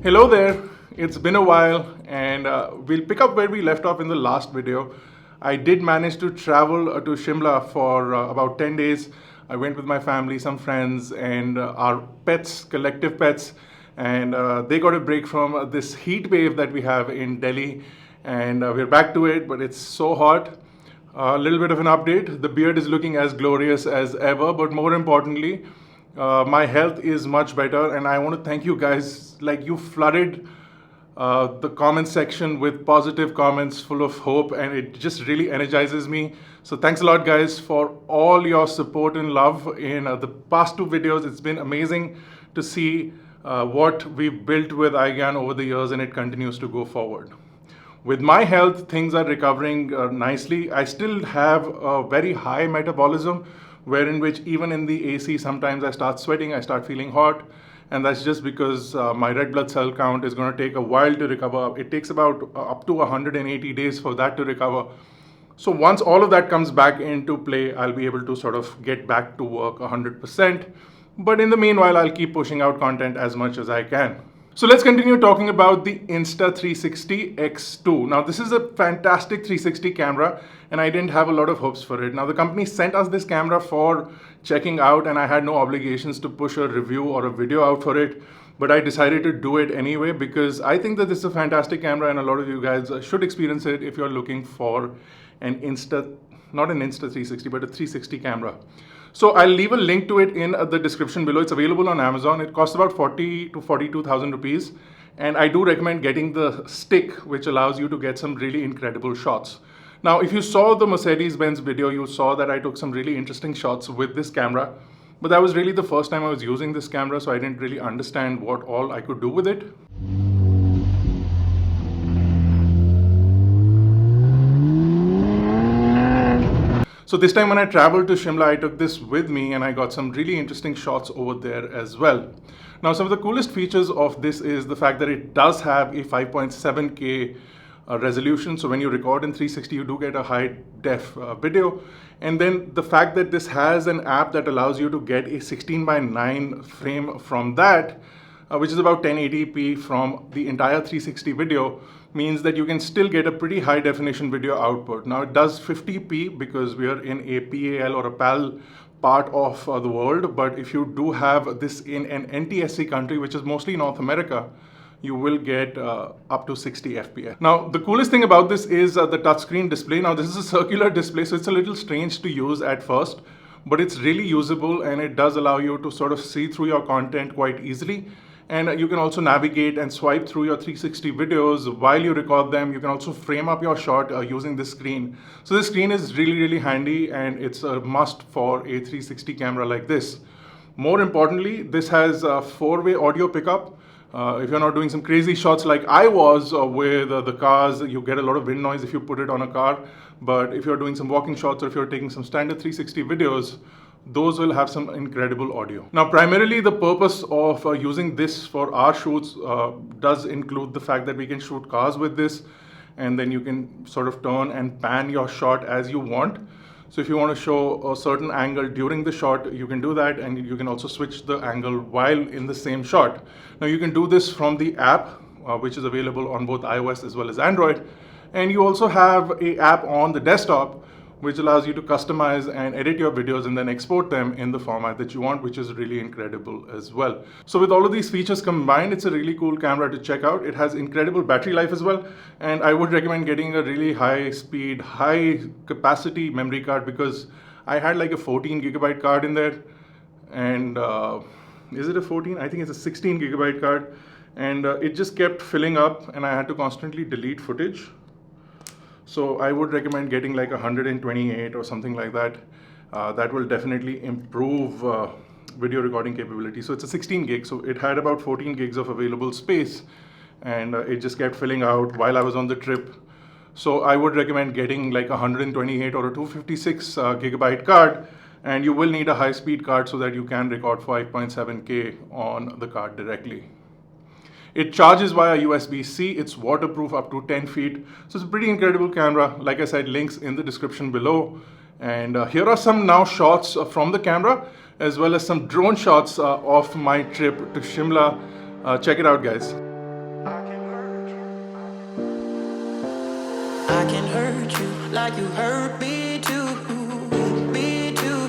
Hello there, it's been a while and we'll pick up where we left off in the last video. I did manage to travel to Shimla for about 10 days. I went with my family, some friends and our pets, collective pets, and they got a break from this heat wave that we have in Delhi, and we're back to it, but it's so hot. A little bit of an update. The beard is looking as glorious as ever, but more importantly, my health is much better, and I want to thank you guys. Like, you flooded the comment section with positive comments full of hope, and it just really energizes me. So thanks a lot, guys, for all your support and love in the past two videos. It's been amazing to see what we've built with iGyaan over the years, and it continues to go forward. With my health, things are recovering nicely. I still have a very high metabolism, wherein which even in the AC, sometimes I start sweating, I start feeling hot. And that's just because my red blood cell count is going to take a while to recover. It takes about up to 180 days for that to recover. So once all of that comes back into play, I'll be able to sort of get back to work 100%. But in the meanwhile, I'll keep pushing out content as much as I can. So let's continue talking about the Insta360 X2. Now, this is a fantastic 360 camera, and I didn't have a lot of hopes for it. Now, the company sent us this camera for checking out, and I had no obligations to push a review or a video out for it. But I decided to do it anyway because I think that this is a fantastic camera, and a lot of you guys should experience it if you're looking for an not an Insta360, but a 360 camera. So I'll leave a link to it in the description below. It's available on Amazon. It costs about 40 to 42,000 rupees. And I do recommend getting the stick, which allows you to get some really incredible shots. Now, if you saw the Mercedes-Benz video, you saw that I took some really interesting shots with this camera. But that was really the first time I was using this camera, so I didn't really understand what all I could do with it. So this time when I traveled to Shimla, I took this with me and I got some really interesting shots over there as well. Now, some of the coolest features of this is the fact that it does have a 5.7K resolution. So when you record in 360, you do get a high def video. And then the fact that this has an app that allows you to get a 16:9 frame from that, which is about 1080p from the entire 360 video, means that you can still get a pretty high definition video output. Now, it does 50p because we are in a PAL or a PAL part of the world, but if you do have this in an NTSC country, which is mostly North America, you will get up to 60 FPS. Now, the coolest thing about this is the touchscreen display. Now, this is a circular display, so it's a little strange to use at first, but it's really usable, and it does allow you to sort of see through your content quite easily. And you can also navigate and swipe through your 360 videos while you record them. You can also frame up your shot using this screen. So this screen is really, really handy, and it's a must for a 360 camera like this. More importantly, this has a 4-way audio pickup. If you're not doing some crazy shots like I was with the cars, you get a lot of wind noise if you put it on a car. But if you're doing some walking shots or if you're taking some standard 360 videos, those will have some incredible audio. Now, primarily the purpose of using this for our shoots does include the fact that we can shoot cars with this, and then you can sort of turn and pan your shot as you want. So if you want to show a certain angle during the shot, you can do that, and you can also switch the angle while in the same shot. Now, you can do this from the app, which is available on both iOS as well as Android. And you also have an app on the desktop, which allows you to customize and edit your videos and then export them in the format that you want, which is really incredible as well. So with all of these features combined, it's a really cool camera to check out. It has incredible battery life as well. And I would recommend getting a really high speed, high capacity memory card, because I had like a 14 gigabyte card in there. And is it a 14? I think it's a 16 gigabyte card. And it just kept filling up, and I had to constantly delete footage. So I would recommend getting like 128 or something like that. That will definitely improve video recording capability. So it's a 16 gig, so it had about 14 gigs of available space, and it just kept filling out while I was on the trip. So I would recommend getting like 128 or a 256 gigabyte card, and you will need a high speed card so that you can record 5.7K on the card directly. It charges via USB-C, it's waterproof up to 10 feet. So it's a pretty incredible camera. Like I said, links in the description below. And here are some now shots from the camera, as well as some drone shots of my trip to Shimla. Check it out, guys. like you hurt me too. Me too.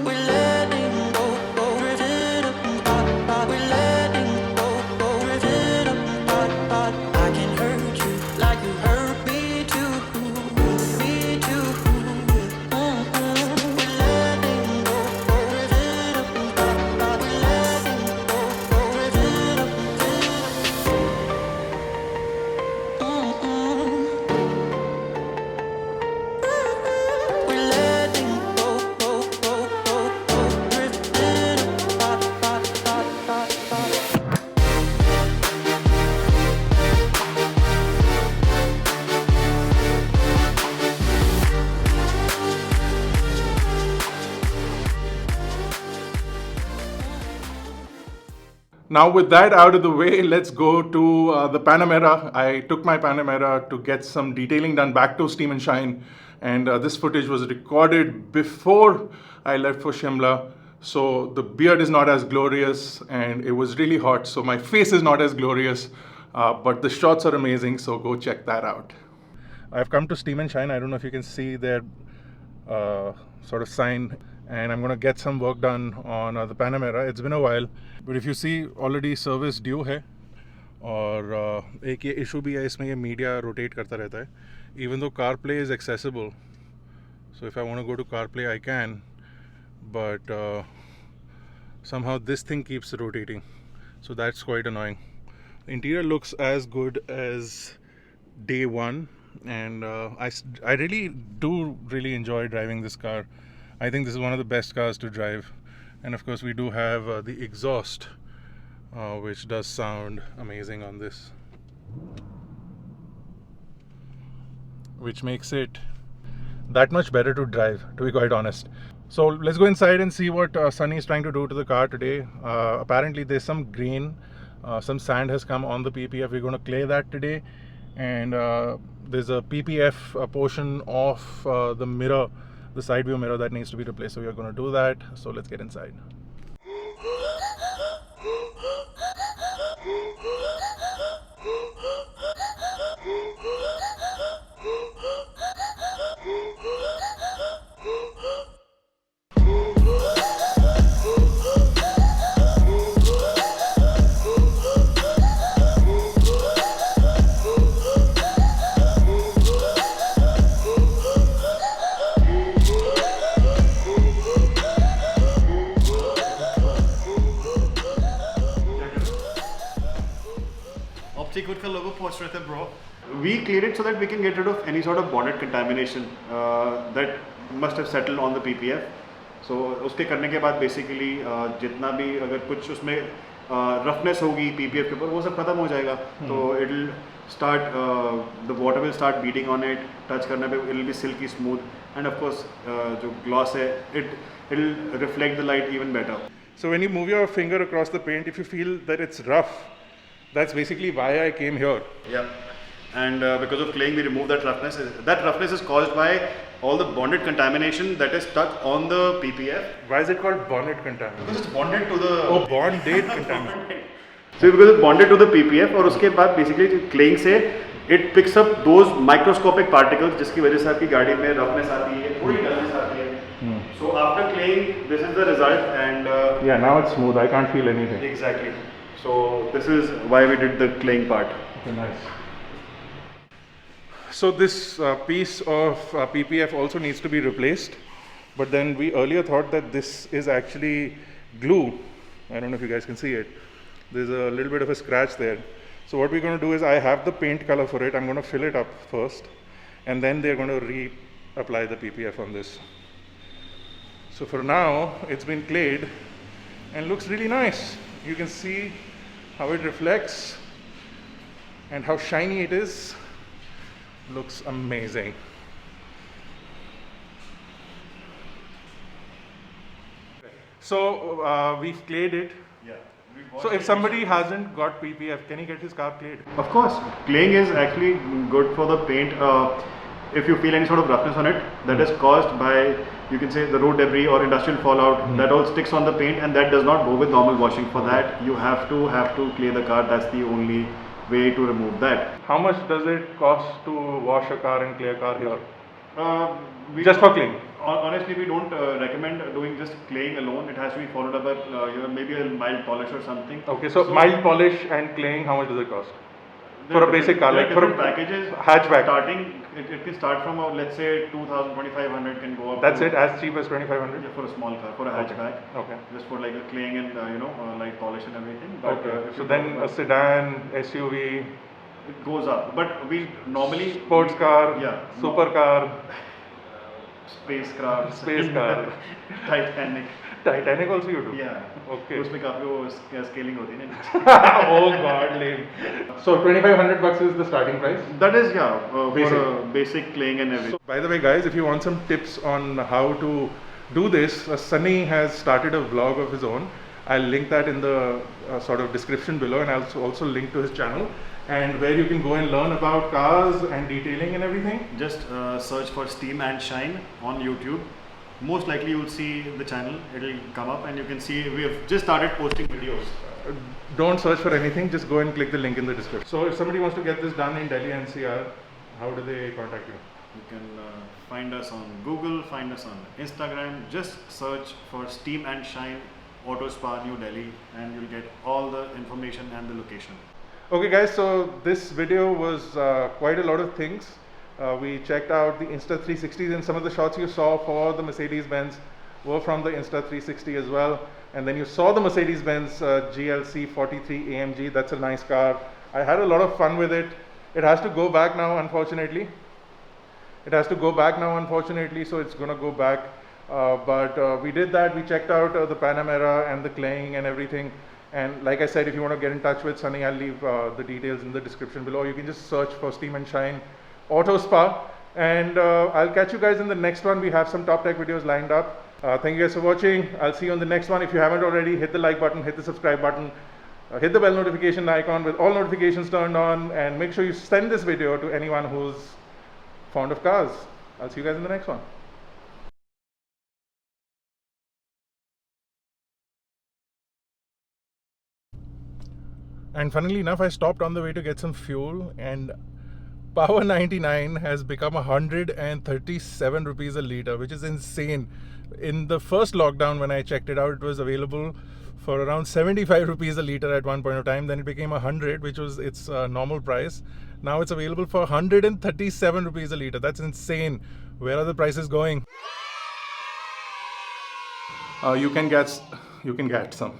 We're letting go, drifting apart. We're letting go, drifting apart. I can hurt you like you hurt me too. Me too. We're letting go, drifting apart. We're letting go, drifting We're letting go, drifting apart. Now with that out of the way, let's go to the Panamera. I took my Panamera to get some detailing done back to Steam and Shine, and this footage was recorded before I left for Shimla. So the beard is not as glorious and it was really hot, so my face is not as glorious, but the shots are amazing, so go check that out. I've come to Steam and Shine. I don't know if you can see their sort of sign, and I'm going to get some work done on the Panamera. It's been a while, but if you see, already service due है, और एक ये issue भी है, इसमें ये media rotate करता रहता है. Even though CarPlay is accessible, so if I want to go to CarPlay I can, but somehow this thing keeps rotating, so that's quite annoying. The interior looks as good as day one, and I really do enjoy driving this car. I think this is one of the best cars to drive, and of course we do have the exhaust, which does sound amazing on this, which makes it that much better to drive, to be quite honest. So let's go inside and see what Sunny is trying to do to the car today. Apparently there's some grain, some sand has come on the PPF. We're going to clay that today, and there's a PPF portion of the mirror, the side view mirror, that needs to be replaced, so we are going to do that. So let's get inside. का logo post रहता है bro. We cleared it so that we can get rid of any sort of bonnet contamination that must have settled on the PPF. So उसके करने के बाद basically जितना भी अगर कुछ उसमें roughness होगी PPF के ऊपर वो सब खत्म हो जाएगा. तो it'll start the water will start beating on it, touch करने पे it'll be silky smooth, and of course जो gloss है it'll reflect the light even better. So when you move your finger across the paint, if you feel that it's rough, that's basically why I came here. Yeah, and because of claying we remove that roughness. That roughness is caused by all the bonded contamination that is stuck on the PPF. Why is it called bonded contamination? Because it's bonded to the... Oh, bonded contamination. So because it's bonded to the PPF, और उसके बाद basically claying से it picks up those microscopic particles जिसकी वजह से आपकी गाड़ी में roughness आती है, थोड़ी dullness आती है. So after claying, this is the result, and yeah, now it's smooth. I can't feel anything. Exactly. So this is why we did the claying part. Okay, nice. So this piece of PPF also needs to be replaced, but then we earlier thought that this is actually glue. I don't know if you guys can see it. There's a little bit of a scratch there. So what we're going to do is, I have the paint color for it. I'm going to fill it up first, and then they're going to reapply the PPF on this. So for now, it's been clayed and looks really nice. You can see how it reflects and how shiny it is. Looks amazing. So we've clayed it. Yeah. So if somebody hasn't got PPF, can he get his car clayed? Of course, claying is actually good for the paint. If you feel any sort of roughness on it that is caused by, you can say, the road debris or industrial fallout, that all sticks on the paint, and that does not go with normal washing. For that, you have to clear the car. That's the only way to remove that. How much does it cost to wash a car and clear a car here? We Just for cleaning? Honestly, we don't recommend doing just claying alone. It has to be followed up by maybe a mild polish or something. Okay, so mild polish and claying, how much does it cost? There For are a basic car, different- like there are for a different packages. hatchback. Starting, it can start from let's say 2,000, 2,500 can go up. That's to, it, as cheap as 2,500? Yeah, for a small car, for a hatchback. Okay. Just for like a claying and light polish and everything. But, Okay, if so you then talk a sedan, SUV, it goes up. But we normally sports car, yeah, supercar, spacecraft, space car, Titanic. Titanic also you do? Yeah. Okay. उसमें काफी वो scaling होती है ना. Oh god, lame. So 2,500 bucks is the starting price? That is for Basic. basic claying and everything. So, by the way, guys, if you want some tips on how to do this, Sunny has started a vlog of his own. I'll link that in the sort of description below, and I'll also link to his channel, and where you can go and learn about cars and detailing and everything. Just search for Steam and Shine on YouTube. Most likely you'll see the channel. It'll come up and you can see we have just started posting videos. Don't search for anything, just go and click the link in the description. So if somebody wants to get this done in Delhi NCR, how do they contact you? You can find us on Google, find us on Instagram. Just search for Steam and Shine Auto Spa New Delhi and you'll get all the information and the location. Okay guys, so this video was quite a lot of things. We checked out the Insta 360s, and some of the shots you saw for the Mercedes-Benz were from the Insta 360 as well. And then you saw the Mercedes-Benz GLC 43 AMG. That's a nice car. I had a lot of fun with it. It has to go back now, unfortunately. So it's gonna go back. But we did that. We checked out the Panamera and the claying and everything. And like I said, if you want to get in touch with Sunny, I'll leave the details in the description below. You can just search for Steam and Shine Auto Spa. And I'll catch you guys in the next one. We have some top tech videos lined up. Thank you guys for watching. I'll see you on the next one. If you haven't already, hit the like button, hit the subscribe button, hit the bell notification icon with all notifications turned on, and make sure you send this video to anyone who's fond of cars. I'll see you guys in the next one. And funnily enough, I stopped on the way to get some fuel, and Power 99 has become 137 rupees a litre, which is insane. In the first lockdown, when I checked it out, it was available for around 75 rupees a litre at one point of time. Then it became 100, which was its normal price. Now it's available for 137 rupees a litre. That's insane. Where are the prices going? You can get some.